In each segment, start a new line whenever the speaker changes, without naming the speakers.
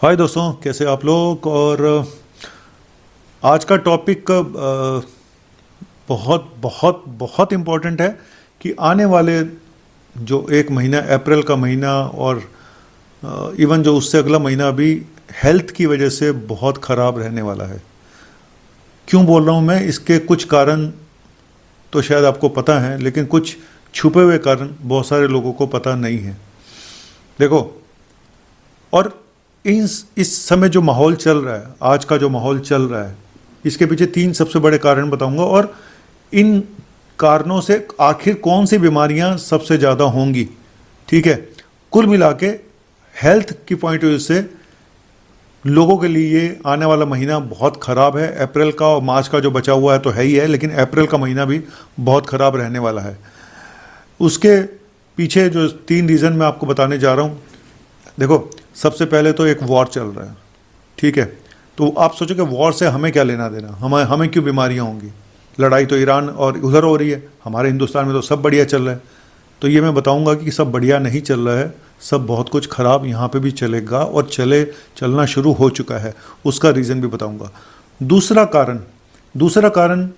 हाय दोस्तों, कैसे आप लोग। और आज का टॉपिक बहुत बहुत बहुत इम्पोर्टेंट है कि आने वाले जो एक महीना, अप्रैल का महीना और इवन जो उससे अगला महीना भी हेल्थ की वजह से बहुत ख़राब रहने वाला है। क्यों बोल रहा हूँ मैं, इसके कुछ कारण तो शायद आपको पता है, लेकिन कुछ छुपे हुए कारण बहुत सारे लोगों को पता नहीं है। देखो, और इस समय जो माहौल चल रहा है, आज का जो माहौल चल रहा है, इसके पीछे तीन सबसे बड़े कारण बताऊंगा। और इन कारणों से आखिर कौन सी बीमारियां सबसे ज़्यादा होंगी, ठीक है। कुल मिला के हेल्थ की पॉइंट ऑफ व्यू से लोगों के लिए ये आने वाला महीना बहुत ख़राब है। अप्रैल का और मार्च का जो बचा हुआ है तो है ही है, लेकिन अप्रैल का महीना भी बहुत ख़राब रहने वाला है। उसके पीछे जो तीन रीज़न मैं आपको बताने जा रहा हूँ। देखो, सबसे पहले तो एक वॉर चल रहा है, ठीक है। तो आप सोचो कि वॉर से हमें क्या लेना देना, हमें क्यों बीमारियां होंगी। लड़ाई तो ईरान और उधर हो रही है, हमारे हिंदुस्तान में तो सब बढ़िया चल रहा है। तो ये मैं बताऊंगा कि सब बढ़िया नहीं चल रहा है, सब बहुत कुछ ख़राब यहाँ पे भी चलेगा और चलना शुरू हो चुका है। उसका रीज़न भी बताऊंगा। दूसरा कारण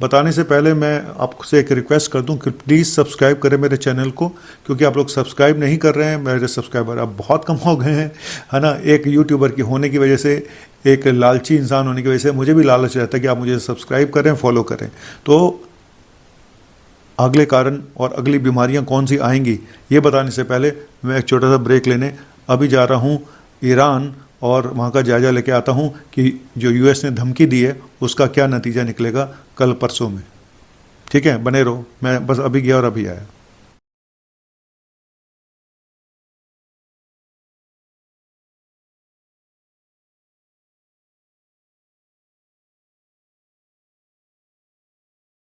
बताने से पहले मैं आपसे एक रिक्वेस्ट कर दूं कि प्लीज़ सब्सक्राइब करें मेरे चैनल को, क्योंकि आप लोग सब्सक्राइब नहीं कर रहे हैं। मेरे सब्सक्राइबर अब बहुत कम हो गए हैं, है ना। एक यूट्यूबर की होने की वजह से, एक लालची इंसान होने की वजह से मुझे भी लालच रहता है कि आप मुझे सब्सक्राइब करें, फॉलो करें। तो अगले कारण और अगली बीमारियां कौन सी आएंगी, ये बताने से पहले मैं एक छोटा सा ब्रेक लेने अभी जा रहा हूँ ईरान, और वहाँ का जायज़ा लेके आता हूँ कि जो यूएस ने धमकी दी है उसका क्या नतीजा निकलेगा कल परसों में। ठीक है, बने रहो। मैं बस अभी गया और अभी आया।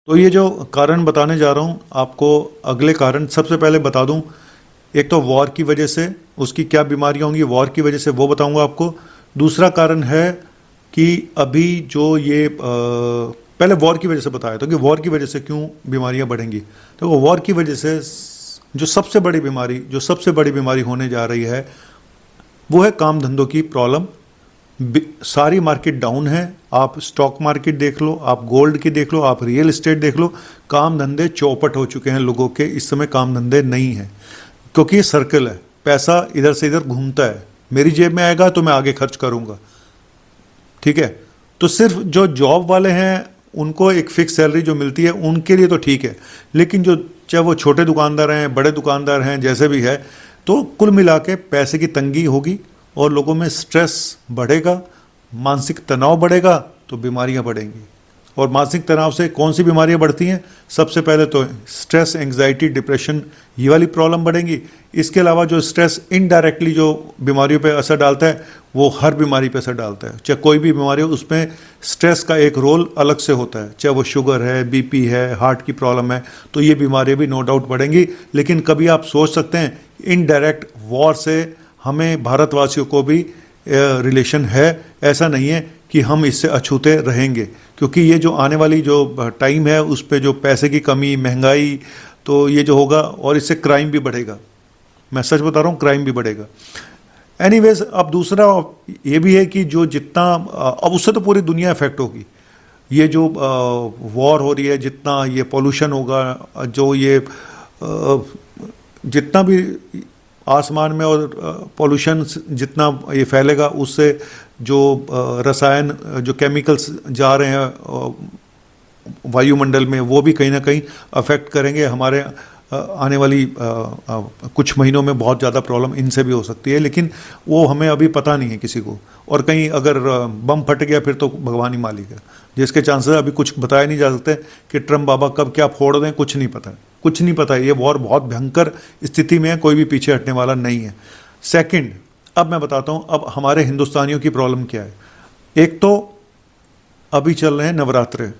तो ये जो कारण बताने जा रहा हूँ आपको, अगले कारण सबसे पहले बता दूँ। एक तो वॉर की वजह से उसकी क्या बीमारियाँ होंगी, वॉर की वजह से वो बताऊँगा आपको। दूसरा कारण है कि अभी जो ये पहले वॉर की वजह से बताया, तो कि वॉर की वजह से क्यों बीमारियाँ बढ़ेंगी। तो वॉर की वजह से जो सबसे बड़ी बीमारी होने जा रही है वो है काम धंधों की प्रॉब्लम। सारी मार्केट डाउन है। आप स्टॉक मार्केट देख लो, आप गोल्ड की देख लो, आप रियल एस्टेट देख लो, काम धंधे चौपट हो चुके हैं लोगों के। इस समय काम धंधे नहीं हैं, क्योंकि ये सर्कल है, पैसा इधर से इधर घूमता है। मेरी जेब में आएगा तो मैं आगे खर्च करूंगा, ठीक है। तो सिर्फ जो जॉब वाले हैं उनको एक फिक्स सैलरी जो मिलती है उनके लिए तो ठीक है, लेकिन जो चाहे वो छोटे दुकानदार हैं, बड़े दुकानदार हैं, जैसे भी है, तो कुल मिला के पैसे की तंगी होगी और लोगों में स्ट्रेस बढ़ेगा, मानसिक तनाव बढ़ेगा, तो बीमारियां बढ़ेंगी। और मानसिक तनाव से कौन सी बीमारियां बढ़ती हैं? सबसे पहले तो स्ट्रेस, एंग्जाइटी, डिप्रेशन, ये वाली प्रॉब्लम बढ़ेंगी। इसके अलावा जो स्ट्रेस इनडायरेक्टली जो बीमारियों पे असर डालता है वो हर बीमारी पे असर डालता है। चाहे कोई भी बीमारी हो, उसमें स्ट्रेस का एक रोल अलग से होता है। चाहे वो शुगर है, बीपी है, हार्ट की प्रॉब्लम है, तो ये बीमारियां भी नो डाउट बढ़ेंगी। लेकिन कभी आप सोच सकते हैं इनडायरेक्ट वॉर से हमें भारतवासियों को भी रिलेशन है? ऐसा नहीं है कि हम इससे अछूते रहेंगे, क्योंकि ये जो आने वाली जो टाइम है उस पे जो पैसे की कमी, महंगाई, तो ये जो होगा, और इससे क्राइम भी बढ़ेगा। मैं सच बता रहा हूँ, क्राइम भी बढ़ेगा। एनीवेज, अब दूसरा ये भी है कि जो जितना अब उससे तो पूरी दुनिया इफेक्ट होगी। ये जो वॉर हो रही है, जितना ये पोल्यूशन होगा, जो ये जितना भी आसमान में और पोल्यूशन जितना ये फैलेगा, उससे जो रसायन, जो केमिकल्स जा रहे हैं वायुमंडल में, वो भी कहीं ना कहीं अफेक्ट करेंगे हमारे आने वाली कुछ महीनों में। बहुत ज़्यादा प्रॉब्लम इनसे भी हो सकती है, लेकिन वो हमें अभी पता नहीं है किसी को। और कहीं अगर बम फट गया फिर तो भगवान ही मालिक है, जिसके चांसेस अभी कुछ बताया नहीं जा सकते कि ट्रम्प बाबा कब क्या फोड़ दें, कुछ नहीं पता, कुछ नहीं पता है। ये वॉर बहुत भयंकर स्थिति में है, कोई भी पीछे हटने वाला नहीं है। सेकंड, अब मैं बताता हूँ अब हमारे हिंदुस्तानियों की प्रॉब्लम क्या है। एक तो अभी चल रहे हैं नवरात्रे,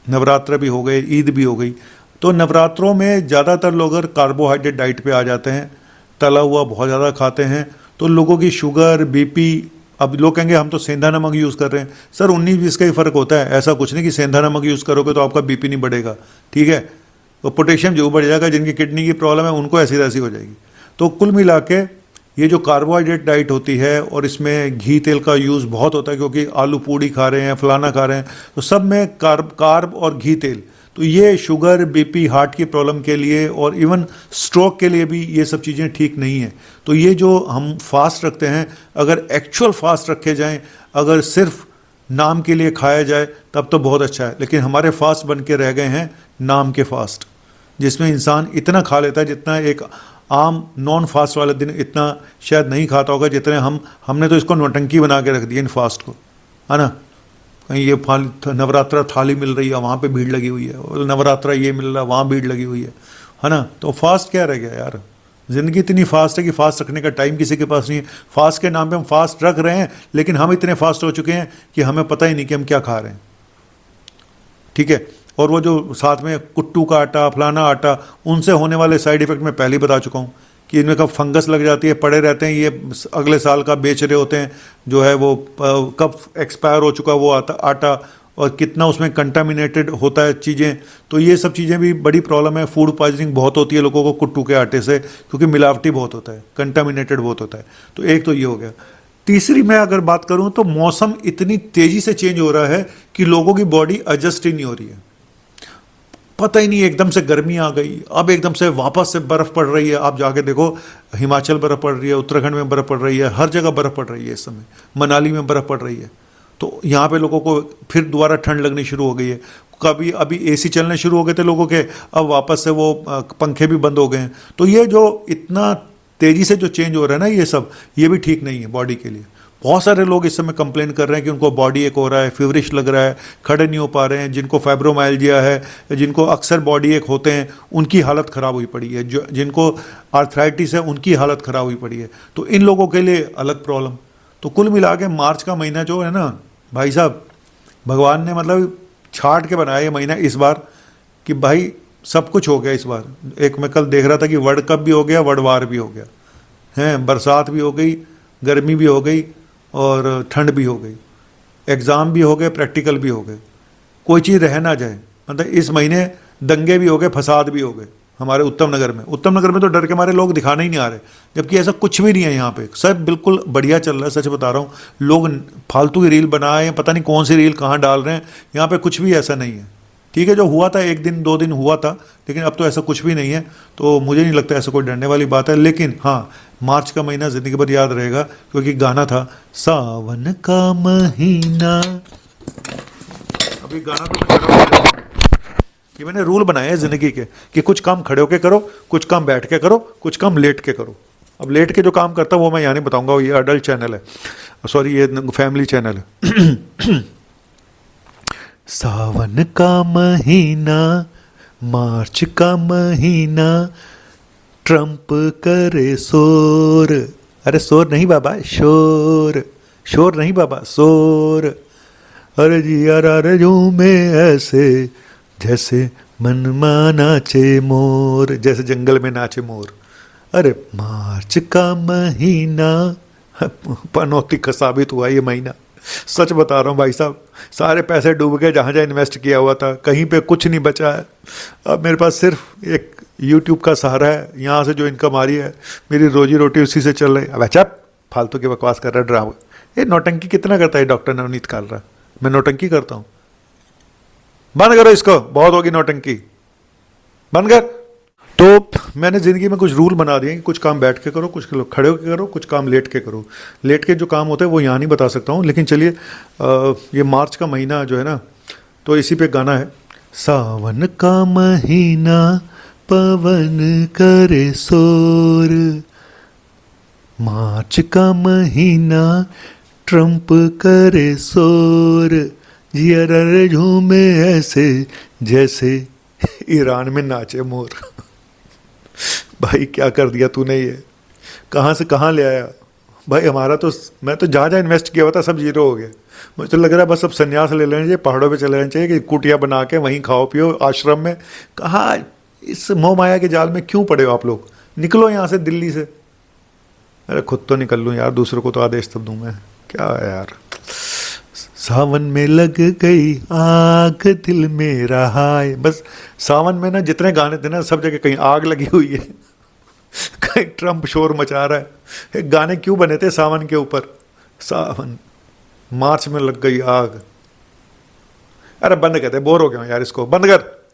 नवरात्र भी हो गए, ईद भी हो गई। तो नवरात्रों में ज़्यादातर लोग अगर कार्बोहाइड्रेट डाइट पे आ जाते हैं, तला हुआ बहुत ज़्यादा खाते हैं, तो लोगों की शुगर, बीपी, अब लोग कहेंगे हम तो सेंधा नमक यूज़ कर रहे हैं। सर 19-20 का ही फ़र्क होता है, ऐसा कुछ नहीं कि सेंधा नमक यूज़ करोगे तो आपका बीपी नहीं बढ़ेगा, ठीक है। तो पोटेशियम जो बढ़ जाएगा, जिनकी किडनी की प्रॉब्लम है उनको ऐसी तैसी हो जाएगी। तो कुल मिला के ये जो कार्बोहाइड्रेट डाइट होती है और इसमें घी तेल का यूज़ बहुत होता है, क्योंकि आलू पूड़ी खा रहे हैं, फलाना खा रहे हैं, तो सब में कार्ब और घी तेल, तो ये शुगर, बीपी, हार्ट की प्रॉब्लम के लिए और इवन स्ट्रोक के लिए भी ये सब चीज़ें ठीक नहीं है। तो ये जो हम फास्ट रखते हैं, अगर एक्चुअल फास्ट रखे जाएं, अगर सिर्फ नाम के लिए खाया जाए तब तो बहुत अच्छा है, लेकिन हमारे फास्ट बन के रह गए हैं नाम के फास्ट, जिसमें इंसान इतना खा लेता है जितना एक आम नॉन फास्ट वाले दिन इतना शायद नहीं खाता होगा जितने हमने तो इसको नौटंकी बना के रख दिया इन फास्ट को, है ना। कहीं ये नवरात्रा थाली मिल रही है, वहाँ पे भीड़ लगी हुई है, और नवरात्रा ये मिल रहा है, वहाँ भीड़ लगी हुई है ना। तो फास्ट क्या रह गया यार, ज़िंदगी इतनी फास्ट है कि फास्ट रखने का टाइम किसी के पास नहीं है। फास्ट के नाम पे हम फास्ट रख रहे हैं, लेकिन हम इतने फास्ट हो चुके हैं कि हमें पता ही नहीं कि हम क्या खा रहे हैं, ठीक है। और वो जो साथ में कुट्टू का आटा, फलाना आटा, उनसे होने वाले साइड इफ़ेक्ट मैं पहले ही बता चुका हूँ कि इनमें कब फंगस लग जाती है, पड़े रहते हैं, ये अगले साल का बेच रहे होते हैं, जो है वो कब एक्सपायर हो चुका वो आटा और कितना उसमें कंटामिनेटेड होता है चीज़ें। तो ये सब चीज़ें भी बड़ी प्रॉब्लम है। फूड पॉइजनिंग बहुत होती है लोगों को कुट्टू के आटे से, क्योंकि मिलावटी बहुत होता है, कंटामिनेटेड बहुत होता है। तो एक तो ये हो गया। तीसरी मैं अगर बात करूँ तो मौसम इतनी तेज़ी से चेंज हो रहा है कि लोगों की बॉडी एडजस्ट ही नहीं हो रही है, पता ही नहीं, एकदम से गर्मी आ गई, अब एकदम से वापस से बर्फ़ पड़ रही है। आप जाके देखो, हिमाचल बर्फ़ पड़ रही है, उत्तराखंड में बर्फ़ पड़ रही है, हर जगह बर्फ़ पड़ रही है इस समय, मनाली में बर्फ़ पड़ रही है। तो यहाँ पे लोगों को फिर दोबारा ठंड लगनी शुरू हो गई है। कभी अभी एसी चलने शुरू हो गए थे लोगों के, अब वापस से वो पंखे भी बंद हो गए हैं। तो ये जो इतना तेज़ी से जो चेंज हो रहा है ना, ये भी ठीक नहीं है बॉडी के लिए। बहुत सारे लोग इस समय कंप्लेन कर रहे हैं कि उनको बॉडी एक हो रहा है, फीवरिश लग रहा है, खड़े नहीं हो पा रहे हैं, जिनको फाइब्रोमाइल्जिया है, जिनको अक्सर बॉडी एक होते हैं, उनकी हालत ख़राब हुई पड़ी है, जो जिनको आर्थराइटिस है उनकी हालत ख़राब हुई पड़ी है। तो इन लोगों के लिए अलग प्रॉब्लम। तो कुल मिला के मार्च का महीना जो है ना भाई साहब, भगवान ने मतलब छाट के बनाया ये महीना इस बार, कि भाई सब कुछ हो गया इस बार। एक मैं कल देख रहा था कि वर्ल्ड कप भी हो गया, वर्ल्ड वार भी हो गया है, बरसात भी हो गई, गर्मी भी हो गई और ठंड भी हो गई, एग्ज़ाम भी हो गए, प्रैक्टिकल भी हो गए, कोई चीज़ रह ना जाए। मतलब इस महीने दंगे भी हो गए, फसाद भी हो गए हमारे उत्तम नगर में तो डर के मारे लोग दिखाने ही नहीं आ रहे, जबकि ऐसा कुछ भी नहीं है यहाँ पे। सब बिल्कुल बढ़िया चल रहा है, सच बता रहा हूँ। लोग फालतू की रील बनाए हैं, पता नहीं कौन सी रील कहाँ डाल रहे हैं, यहाँ पे कुछ भी ऐसा नहीं है। ठीक है, जो हुआ था 1 दिन 2 दिन हुआ था, लेकिन अब तो ऐसा कुछ भी नहीं है। तो मुझे नहीं लगता ऐसा कोई डरने वाली बात है। लेकिन हाँ, मार्च का महीना ज़िंदगी भर याद रहेगा, क्योंकि गाना था सावन का महीना। अभी गाना तो ये मैंने रूल बनाए हैं ज़िंदगी के कि कुछ काम खड़े होके करो, कुछ काम बैठ के करो, कुछ काम लेट के करो। अब लेट के जो काम करता हूँ वो मैं यहाँ नहीं बताऊँगा, ये अडल्ट चैनल है, सॉरी ये फैमिली चैनल है। सावन का महीना, मार्च का महीना, ट्रम्प करे शोर। अरे शोर नहीं बाबा, शोर, शोर नहीं बाबा, शोर। अरे जी अरे झूमे ऐसे जैसे मनमा नाचे मोर, जैसे जंगल में नाचे मोर। अरे मार्च का महीना, पनौती का साबित हुआ ये महीना, सच बता रहा हूँ भाई साहब। सारे पैसे डूब गए जहाँ जहाँ इन्वेस्ट किया हुआ था, कहीं पे कुछ नहीं बचा है। अब मेरे पास सिर्फ एक YouTube का सहारा है, यहाँ से जो इनकम आ रही है, मेरी रोजी रोटी उसी से चल रही है। अब अच्छा फालतू की बकवास कर रहा है, ड्रामा। ये नौटंकी कितना करता है डॉक्टर नवनीत कालरा? मैं नौटंकी करता हूँ? बंद करो इसको, बहुत होगी नौटंकी, बंद कर। तो मैंने ज़िंदगी में कुछ रूल बना दिए कि कुछ काम बैठ के करो, कुछ खड़े होकर करो, कुछ काम लेट के करो। लेट के जो काम होते हैं वो यहाँ नहीं बता सकता हूँ, लेकिन चलिए ये मार्च का महीना जो है ना, तो इसी पे गाना है। सावन का महीना पवन करे शोर, मार्च का महीना ट्रम्प करे शोर, जियर झूमे ऐसे जैसे ईरान में नाचे मोर। भाई क्या कर दिया तूने, ये कहाँ से कहाँ ले आया भाई? हमारा तो, मैं तो जहाँ जहाँ इन्वेस्ट किया हुआ था सब जीरो हो गया। मुझे तो लग रहा है बस अब संन्यास ले लेना चाहिए, पहाड़ों पे चले जाना चाहिए कि कुटिया बना के वहीं खाओ पियो आश्रम में। कहाँ इस मोह माया के जाल में क्यों पड़े हो आप लोग? निकलो यहाँ से, दिल्ली से। अरे खुद तो निकल लूँ यार, दूसरों को तो आदेश तब दूँ मैं, क्या है यार। सावन में लग गई आग दिल में रहा है। बस सावन में ना जितने गाने थे ना, सब जगह कहीं आग लगी हुई है। कहीं ट्रम्प शोर मचा रहा है। ये गाने क्यों बने थे सावन के ऊपर? सावन, मार्च में लग गई आग। अरे बंद कर दे, बोर हो गया हूं यार, इसको बंद कर।